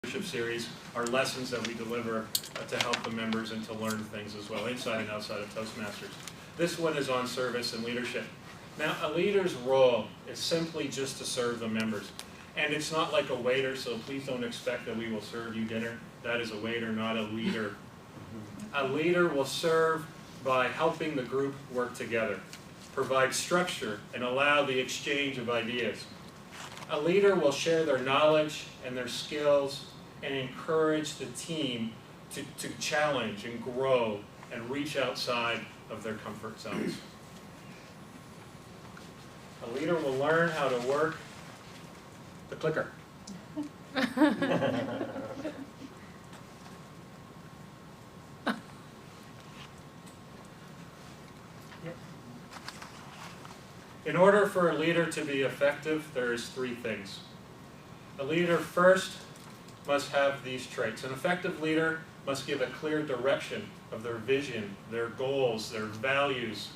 leadership series are lessons that we deliver to help the members and to learn things as well, inside and outside of Toastmasters. This one is on service and leadership. Now, a leader's role is simply just to serve the members. And it's not like a waiter, so please don't expect that we will serve you dinner. That is a waiter, not a leader. A leader will serve by helping the group work together, provide structure, and allow the exchange of ideas. A leader will share their knowledge and their skills and encourage the team to challenge and grow and reach outside of their comfort zones. A leader will learn how to work the clicker. In order for a leader to be effective, there's three things. A leader first must have these traits. An effective leader must give a clear direction of their vision, their goals, their values.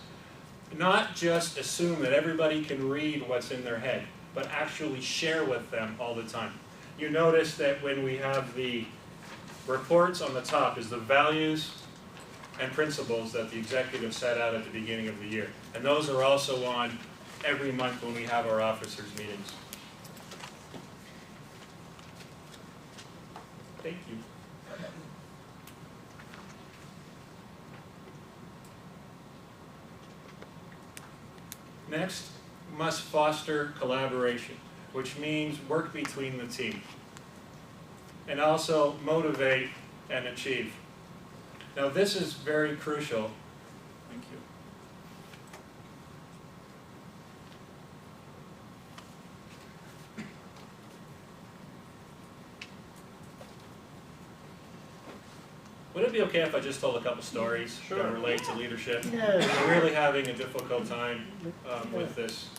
Not just assume that everybody can read what's in their head, but actually share with them all the time. You notice that when we have the reports on the top is the values and principles that the executive set out at the beginning of the year. And those are also on every month when we have our officers' meetings. Thank you. Next, must foster collaboration, which means work between the team, and also motivate and achieve. Now this is very crucial. Thank you. Would it be okay if I just told a couple stories that relate to leadership? Yeah. We're really having a difficult time with this.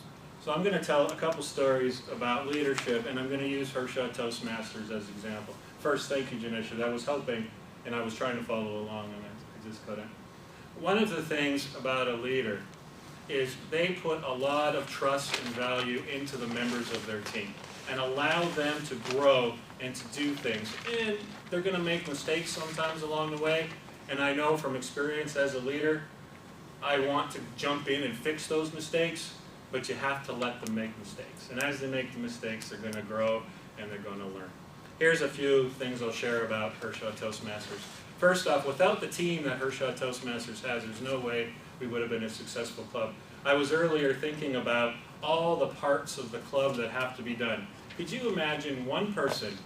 So I'm going to tell a couple stories about leadership, and I'm going to use Hershaw Toastmasters as an example. First, thank you, Janisha. That was helping, and I was trying to follow along, and I just couldn't. One of the things about a leader is they put a lot of trust and value into the members of their team and allow them to grow and to do things. And they're going to make mistakes sometimes along the way. And I know from experience as a leader, I want to jump in and fix those mistakes, but you have to let them make mistakes. And as they make the mistakes, they're going to grow and they're going to learn. Here's a few things I'll share about Hershaw Toastmasters. First off, without the team that Hershaw Toastmasters has, there's no way we would have been a successful club. I was earlier thinking about all the parts of the club that have to be done. Could you imagine one person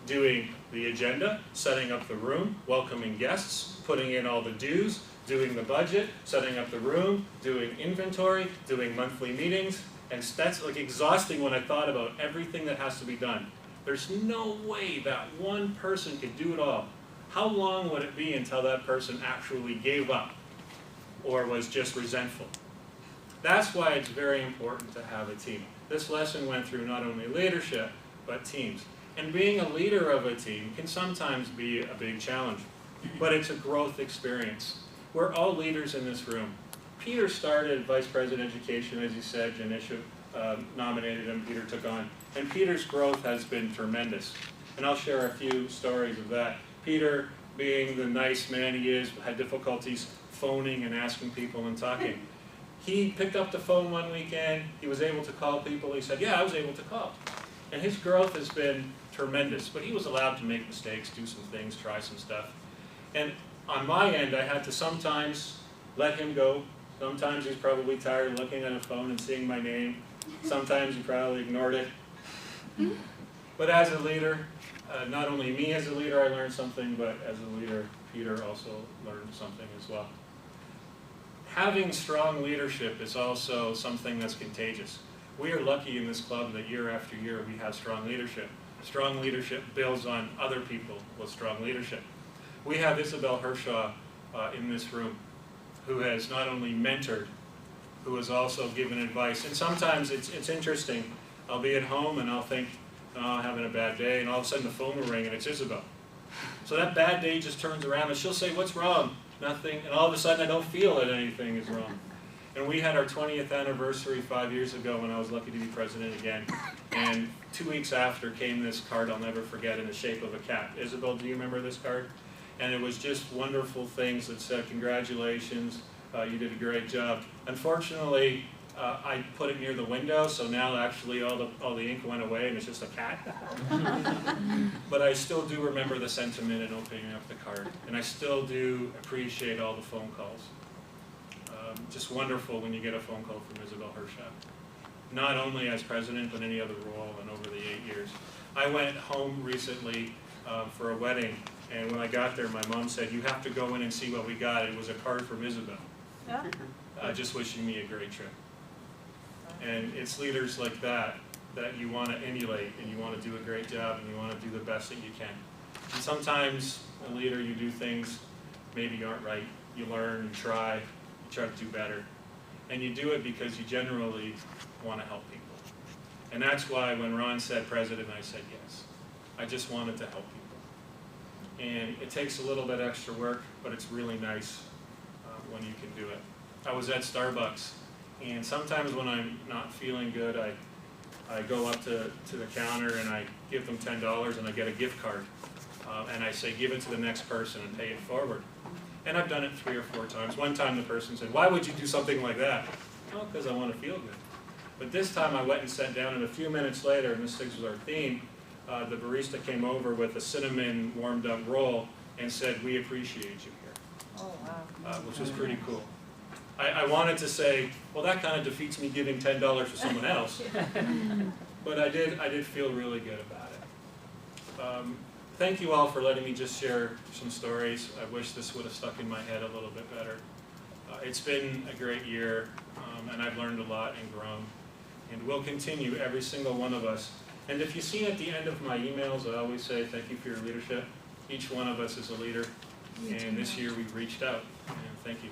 doing the agenda, setting up the room, welcoming guests, putting in all the dues, doing the budget, setting up the room, doing inventory, doing monthly meetings? And that's like exhausting when I thought about everything that has to be done. There's no way that one person could do it all. How long would it be until that person actually gave up or was just resentful? That's why it's very important to have a team. This lesson went through not only leadership, but teams. And being a leader of a team can sometimes be a big challenge, but it's a growth experience. We're all leaders in this room. Peter started Vice President Education, as you said. Janisha nominated him, Peter took on. And Peter's growth has been tremendous. And I'll share a few stories of that. Peter, being the nice man he is, had difficulties phoning and asking people and talking. He picked up the phone one weekend, he was able to call people, he said, yeah, I was able to call. And his growth has been tremendous, but he was allowed to make mistakes, do some things, try some stuff. And on my end, I had to sometimes let him go. Sometimes he's probably tired looking at a phone and seeing my name. Sometimes he probably ignored it. But as a leader, not only me as a leader, I learned something, but as a leader, Peter also learned something as well. Having strong leadership is also something that's contagious. We are lucky in this club that year after year we have strong leadership. Strong leadership builds on other people with strong leadership. We have Isabel Hershaw in this room, who has not only mentored, who has also given advice. And sometimes it's interesting. I'll be at home and I'll think, oh, I'm having a bad day, and all of a sudden the phone will ring and it's Isabel. So that bad day just turns around and she'll say, what's wrong? Nothing. And all of a sudden I don't feel that anything is wrong. And we had our 20th anniversary 5 years ago when I was lucky to be president again. And 2 weeks after came this card I'll never forget in the shape of a cat. Isabel, do you remember this card? And it was just wonderful things that said, congratulations, you did a great job. Unfortunately, I put it near the window, so now actually all the ink went away and it's just a cat. But I still do remember the sentiment in opening up the card. And I still do appreciate all the phone calls. Just wonderful when you get a phone call from Isabel Hershaw. Not only as president, but any other role and over the 8 years. I went home recently for a wedding, and when I got there, my mom said, you have to go in and see what we got. It was a card from Isabel. Yeah. Just wishing me a great trip. And it's leaders like that that you want to emulate, and you want to do a great job, and you want to do the best that you can. And sometimes, a leader, you do things maybe aren't right. You learn, you try to do better. And you do it because you generally want to help people. And that's why when Ron said president, I said yes. I just wanted to help people. And it takes a little bit extra work, but it's really nice when you can do it. I was at Starbucks, and sometimes when I'm not feeling good, I go up to the counter and I give them $10 and I get a gift card. And I say, give it to the next person and pay it forward. And I've done it 3 or 4 times. One time the person said, why would you do something like that? Oh, because I want to feel good. But this time I went and sat down, and a few minutes later, and this was our theme, the barista came over with a cinnamon warmed up roll and said, we appreciate you here. Oh, wow. Which was pretty cool. I wanted to say, well, that kind of defeats me giving $10 to someone else. But I did feel really good about it. Thank you all for letting me just share some stories. I wish this would have stuck in my head a little bit better. It's been a great year, and I've learned a lot and grown. And we'll continue, every single one of us. And if you see at the end of my emails, I always say thank you for your leadership. Each one of us is a leader. And this year we've reached out. And thank you.